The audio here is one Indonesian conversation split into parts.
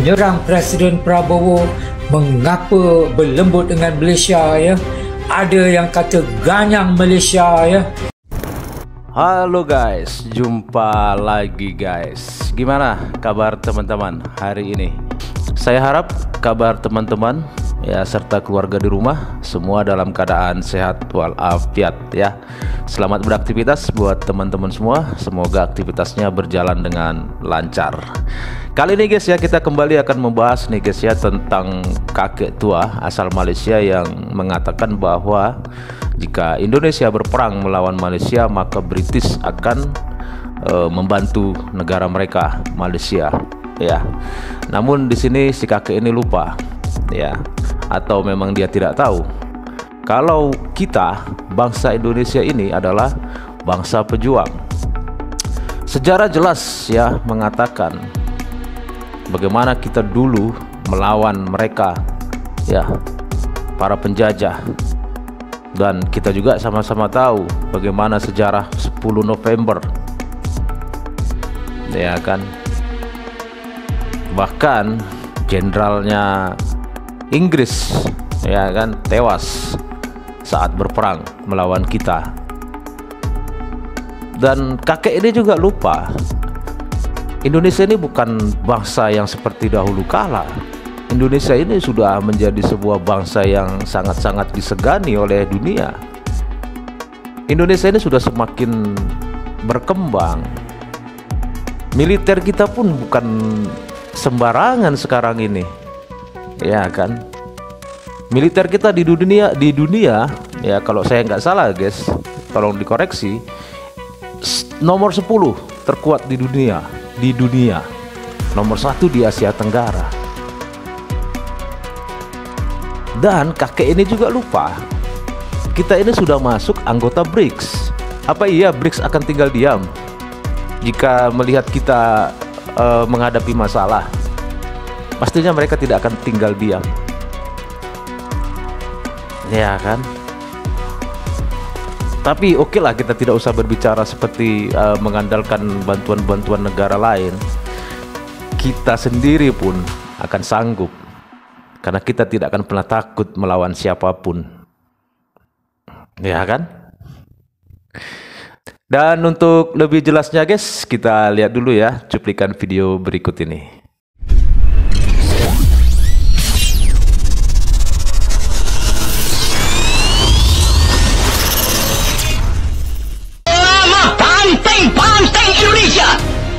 menyerang Presiden Prabowo, mengapa berlembut dengan Malaysia ya. Ada yang kata ganyang Malaysia ya. Halo guys, jumpa lagi guys. Gimana kabar teman-teman hari ini? Saya harap kabar teman-teman ya serta keluarga di rumah semua dalam keadaan sehat walafiat ya. Selamat beraktivitas buat teman-teman semua. Semoga aktivitasnya berjalan dengan lancar. Kali ini guys ya, kita kembali akan membahas nih guys ya tentang kakek tua asal Malaysia yang mengatakan bahwa jika Indonesia berperang melawan Malaysia, maka British akan membantu negara mereka, Malaysia ya. Namun di sini si kakek ini lupa ya, atau memang dia tidak tahu kalau kita bangsa Indonesia ini adalah bangsa pejuang. Sejarah jelas ya mengatakan bagaimana kita dulu melawan mereka ya, para penjajah. Dan kita juga sama-sama tahu bagaimana sejarah 10 November ya kan. Bahkan jenderalnya Inggris ya kan tewas saat berperang melawan kita. Dan kakek ini juga lupa Indonesia ini bukan bangsa yang seperti dahulu kala. Indonesia ini sudah menjadi sebuah bangsa yang sangat-sangat disegani oleh dunia. Indonesia ini sudah semakin berkembang. Militer kita pun bukan sembarangan sekarang ini, ya kan? Militer kita di dunia ya, kalau saya nggak salah guys, tolong dikoreksi, nomor 10 terkuat di dunia, nomor 1 di Asia Tenggara. Dan kakek ini juga lupa kita ini sudah masuk anggota BRICS. Apa iya BRICS akan tinggal diam jika melihat kita menghadapi masalah? Pastinya mereka tidak akan tinggal diam, ya kan? Tapi oke lah, kita tidak usah berbicara seperti mengandalkan bantuan-bantuan negara lain. Kita sendiri pun akan sanggup, karena kita tidak akan pernah takut melawan siapapun, ya kan? Dan untuk lebih jelasnya guys, kita lihat dulu ya cuplikan video berikut ini. Banteng Indonesia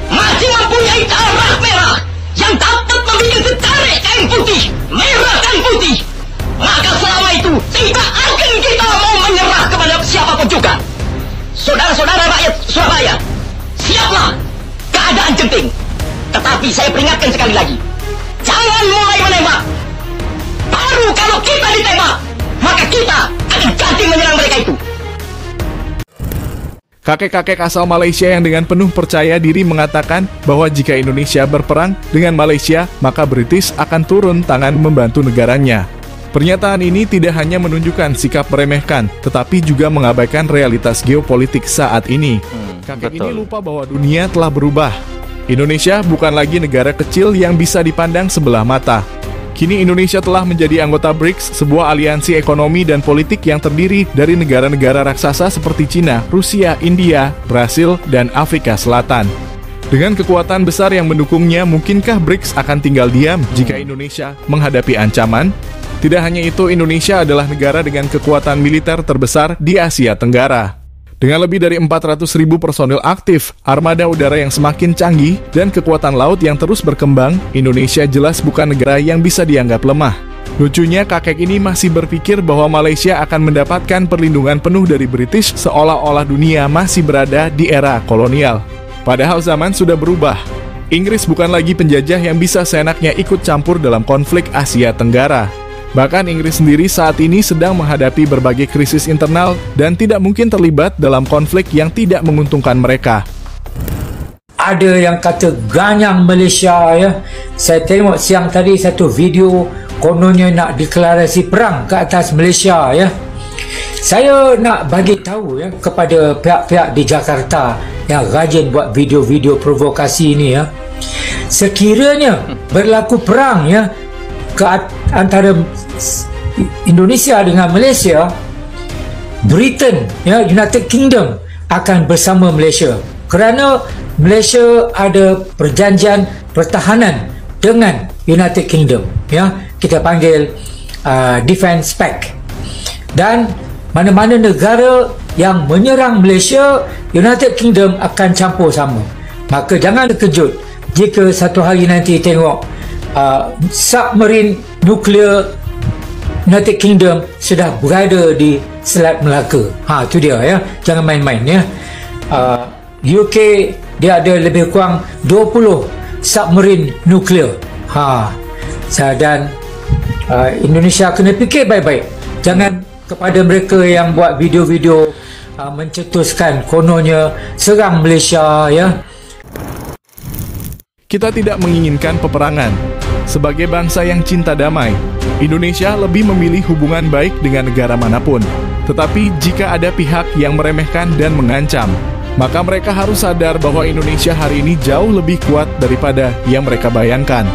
masih mempunyai darah merah yang dapat membuat setarik kain putih, merah dan putih. Maka selama itu tidak akan kita mau menyerah kepada siapapun juga. Saudara-saudara rakyat Surabaya, siaplah, keadaan genting. Tetapi saya peringatkan sekali lagi, jangan mulai menembak. Baru kalau kita ditembak, maka kita akan jadi menyerang mereka itu. Kakek-kakek asal Malaysia yang dengan penuh percaya diri mengatakan bahwa jika Indonesia berperang dengan Malaysia, maka British akan turun tangan membantu negaranya. Pernyataan ini tidak hanya menunjukkan sikap meremehkan, tetapi juga mengabaikan realitas geopolitik saat ini. Kakek ini lupa bahwa dunia telah berubah. Indonesia bukan lagi negara kecil yang bisa dipandang sebelah mata. Kini Indonesia telah menjadi anggota BRICS, sebuah aliansi ekonomi dan politik yang terdiri dari negara-negara raksasa seperti Cina, Rusia, India, Brasil, dan Afrika Selatan. Dengan kekuatan besar yang mendukungnya, mungkinkah BRICS akan tinggal diam jika Indonesia menghadapi ancaman? Tidak hanya itu, Indonesia adalah negara dengan kekuatan militer terbesar di Asia Tenggara. Dengan lebih dari 400.000 personil aktif, armada udara yang semakin canggih, dan kekuatan laut yang terus berkembang, Indonesia jelas bukan negara yang bisa dianggap lemah. Lucunya, kakek ini masih berpikir bahwa Malaysia akan mendapatkan perlindungan penuh dari British seolah-olah dunia masih berada di era kolonial. Padahal zaman sudah berubah. Inggris bukan lagi penjajah yang bisa seenaknya ikut campur dalam konflik Asia Tenggara. Bahkan Inggris sendiri saat ini sedang menghadapi berbagai krisis internal dan tidak mungkin terlibat dalam konflik yang tidak menguntungkan mereka. Ada yang kata ganyang Malaysia ya. Saya tengok siang tadi satu video kononnya nak deklarasi perang ke atas Malaysia ya. Saya nak bagi tahu ya kepada pihak-pihak di Jakarta yang rajin buat video-video provokasi ini ya. Sekiranya berlaku perang ya antara Indonesia dengan Malaysia, Britain ya, United Kingdom akan bersama Malaysia kerana Malaysia ada perjanjian pertahanan dengan United Kingdom ya, kita panggil defense pact. Dan mana-mana negara yang menyerang Malaysia, United Kingdom akan campur sama. Maka jangan terkejut jika satu hari nanti tengok submarine nuklear United Kingdom sudah berada di Selat Melaka. Itu dia ya, jangan main-main ya. UK dia ada lebih kurang 20 submarine nuklear. Dan Indonesia kena fikir baik-baik. Jangan kepada mereka yang buat video-video mencetuskan kononnya serang Malaysia ya. Kita tidak menginginkan peperangan. Sebagai bangsa yang cinta damai, Indonesia lebih memilih hubungan baik dengan negara manapun. Tetapi jika ada pihak yang meremehkan dan mengancam, maka mereka harus sadar bahwa Indonesia hari ini jauh lebih kuat daripada yang mereka bayangkan.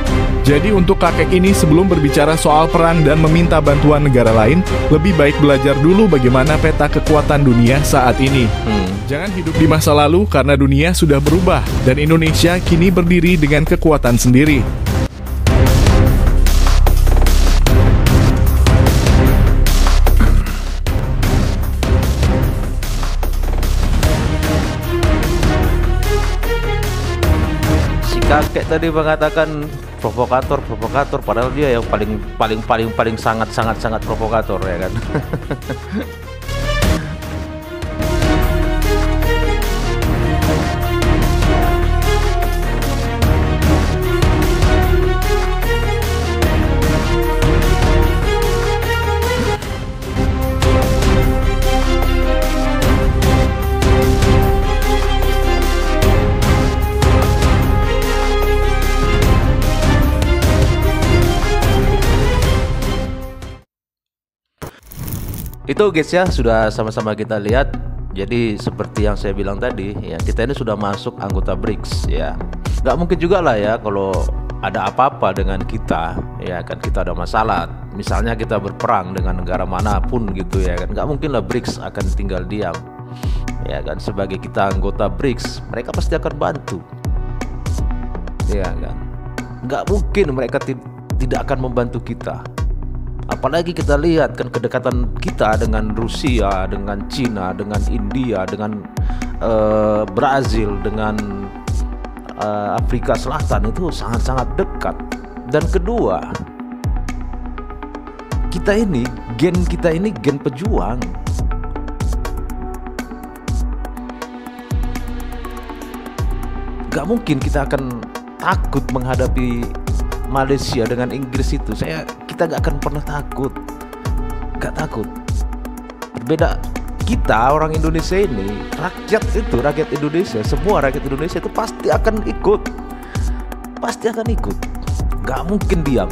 Jadi untuk kakek ini sebelum berbicara soal perang dan meminta bantuan negara lain, lebih baik belajar dulu bagaimana peta kekuatan dunia saat ini. Jangan hidup di masa lalu karena dunia sudah berubah dan Indonesia kini berdiri dengan kekuatan sendiri. Kakek tadi mengatakan provokator, padahal dia yang paling sangat provokator ya kan. Itu guys ya, sudah sama-sama kita lihat. Jadi seperti yang saya bilang tadi ya, kita ini sudah masuk anggota BRICS ya. Nggak mungkin juga lah ya kalau ada apa-apa dengan kita ya kan, kita ada masalah, misalnya kita berperang dengan negara manapun gitu ya kan, nggak mungkin lah BRICS akan tinggal diam ya kan. Sebagai kita anggota BRICS, mereka pasti akan bantu ya kan. Nggak mungkin mereka tidak akan membantu kita. Apalagi kita lihat kan kedekatan kita dengan Rusia, dengan Cina, dengan India, dengan Brazil, dengan Afrika Selatan itu sangat-sangat dekat. Dan kedua, gen kita ini gen pejuang. Gak mungkin kita akan takut menghadapi Malaysia dengan Inggris itu. Kita gak akan pernah takut, gak takut. Berbeda kita orang Indonesia ini, rakyat Indonesia, semua rakyat Indonesia itu pasti akan ikut, gak mungkin diam.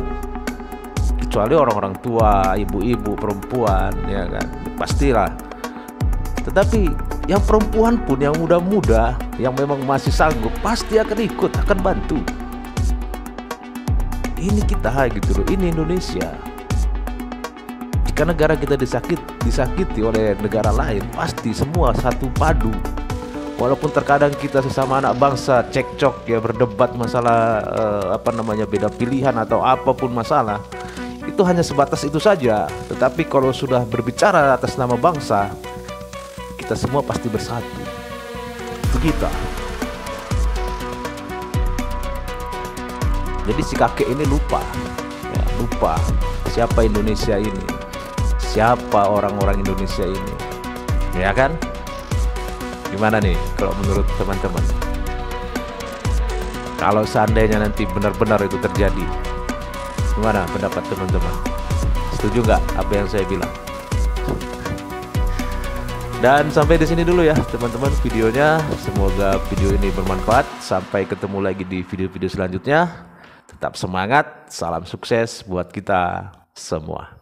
Kecuali orang-orang tua, ibu-ibu, perempuan, ya kan, pastilah. Tetapi yang perempuan pun, yang muda-muda, yang memang masih sanggup, pasti akan ikut, akan bantu. Ini kita gitu loh, ini Indonesia. Jika negara kita disakiti oleh negara lain, pasti semua satu padu. Walaupun terkadang kita sesama anak bangsa cekcok ya, berdebat masalah beda pilihan atau apapun masalah, itu hanya sebatas itu saja. Tetapi kalau sudah berbicara atas nama bangsa, kita semua pasti bersatu. Itu kita. Jadi si kakek ini lupa siapa Indonesia ini, siapa orang-orang Indonesia ini, ya kan? Gimana nih kalau menurut teman-teman? Kalau seandainya nanti benar-benar itu terjadi, gimana pendapat teman-teman? Setuju nggak apa yang saya bilang? Dan sampai di sini dulu ya teman-teman videonya. Semoga video ini bermanfaat. Sampai ketemu lagi di video-video selanjutnya. Tetap semangat, salam sukses buat kita semua.